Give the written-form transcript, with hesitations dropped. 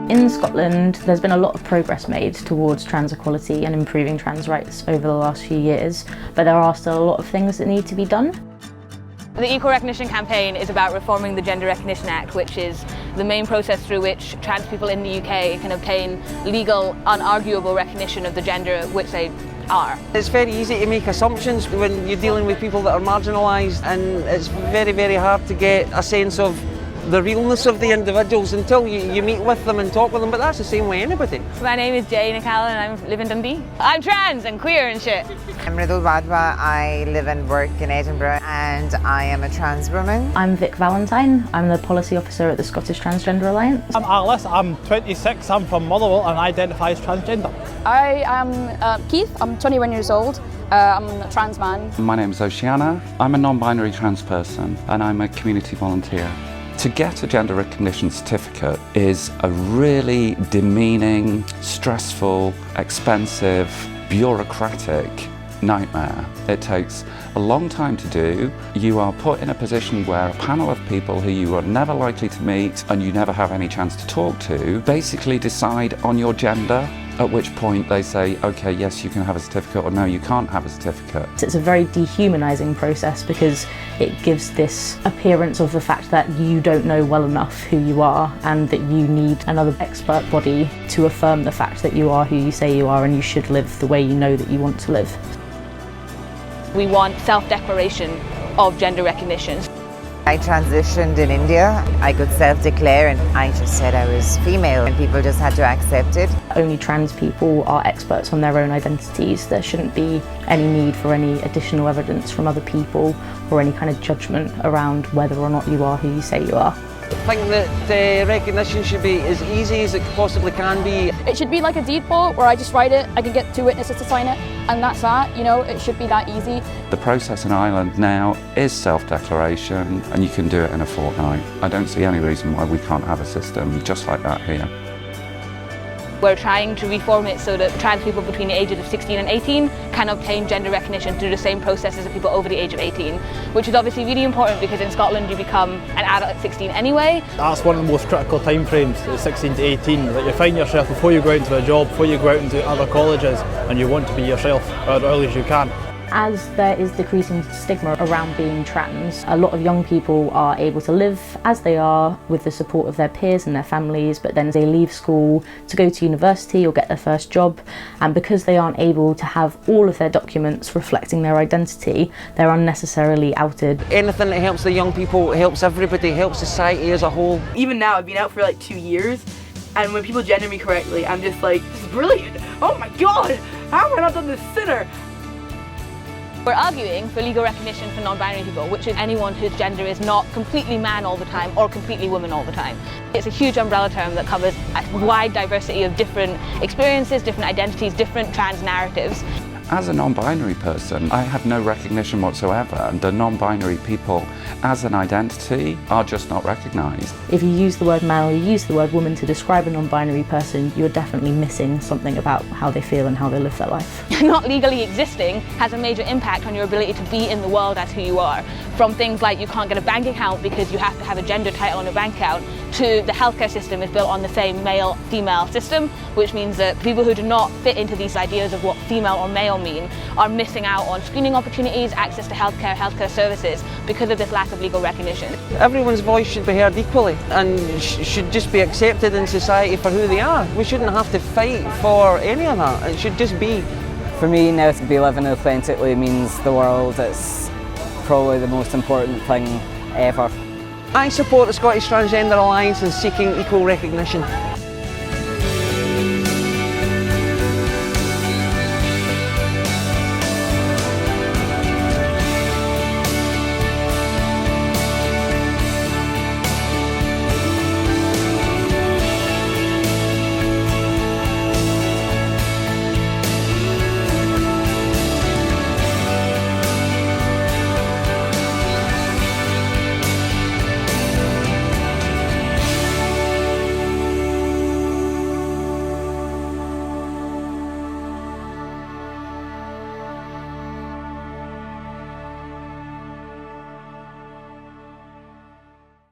In Scotland, there's been a lot of progress made towards trans equality and improving trans rights over the last few years, but there are still a lot of things that need to be done. The Equal Recognition campaign is about reforming the Gender Recognition Act, which is the main process through which trans people in the UK can obtain legal, unarguable recognition of the gender which they are. It's very easy to make assumptions when you're dealing with people that are marginalised, and it's very, very hard to get a sense of the realness of the individuals until you meet with them and talk with them, but that's the same way anybody. My name is Jane Nicall and I live in Dundee. I'm trans and queer and shit. I'm Ridul Wadhwa, I live and work in Edinburgh and I am a trans woman. I'm Vic Valentine, I'm the Policy Officer at the Scottish Transgender Alliance. I'm Alice, I'm 26, I'm from Motherwell and I identify as transgender. I am Keith, I'm 21 years old. I'm a trans man. My name is Oceana, I'm a non-binary trans person and I'm a community volunteer. To get a gender recognition certificate is a really demeaning, stressful, expensive, bureaucratic nightmare. It takes a long time to do. You are put in a position where a panel of people who you are never likely to meet and you never have any chance to talk to basically decide on your gender, at which point they say, okay, yes, you can have a certificate, or no, you can't have a certificate. It's a very dehumanising process because it gives this appearance of the fact that you don't know well enough who you are and that you need another expert body to affirm the fact that you are who you say you are and you should live the way you know that you want to live. We want self-declaration of gender recognition. I transitioned in India. I could self-declare and I just said I was female and people just had to accept it. Only trans people are experts on their own identities. There shouldn't be any need for any additional evidence from other people or any kind of judgment around whether or not you are who you say you are. I think that recognition should be as easy as it possibly can be. It should be like a deed poll where I just write it, I can get two witnesses to sign it, and that's that, you know, it should be that easy. The process in Ireland now is self-declaration and you can do it in a fortnight. I don't see any reason why we can't have a system just like that here. We're trying to reform it so that trans people between the ages of 16 and 18 can obtain gender recognition through the same processes as people over the age of 18, which is obviously really important because in Scotland you become an adult at 16 anyway. That's one of the most critical time frames, 16 to 18, that you find yourself before you go out into a job, before you go out into other colleges, and you want to be yourself as early as you can. As there is decreasing stigma around being trans, a lot of young people are able to live as they are with the support of their peers and their families, but then they leave school to go to university or get their first job, and because they aren't able to have all of their documents reflecting their identity, they're unnecessarily outed. Anything that helps the young people helps everybody, helps society as a whole. Even now, I've been out for like 2 years, and when people gender me correctly, I'm just like, this is brilliant! Oh my god! How have I not done this sooner? We're arguing for legal recognition for non-binary people, which is anyone whose gender is not completely man all the time or completely woman all the time. It's a huge umbrella term that covers a wide diversity of different experiences, different identities, different trans narratives. As a non-binary person, I have no recognition whatsoever, and the non-binary people as an identity are just not recognised. If you use the word man or you use the word woman to describe a non-binary person, you're definitely missing something about how they feel and how they live their life. Not legally existing has a major impact on your ability to be in the world as who you are. From things like you can't get a bank account because you have to have a gender title on a bank account, to the healthcare system is built on the same male-female system, which means that people who do not fit into these ideas of what female or male mean are missing out on screening opportunities, access to healthcare services because of this lack of legal recognition. Everyone's voice should be heard equally and should just be accepted in society for who they are. We shouldn't have to fight for any of that. It should just be. For me now, to be living authentically means the world. It's probably the most important thing ever. I support the Scottish Transgender Alliance in seeking equal recognition.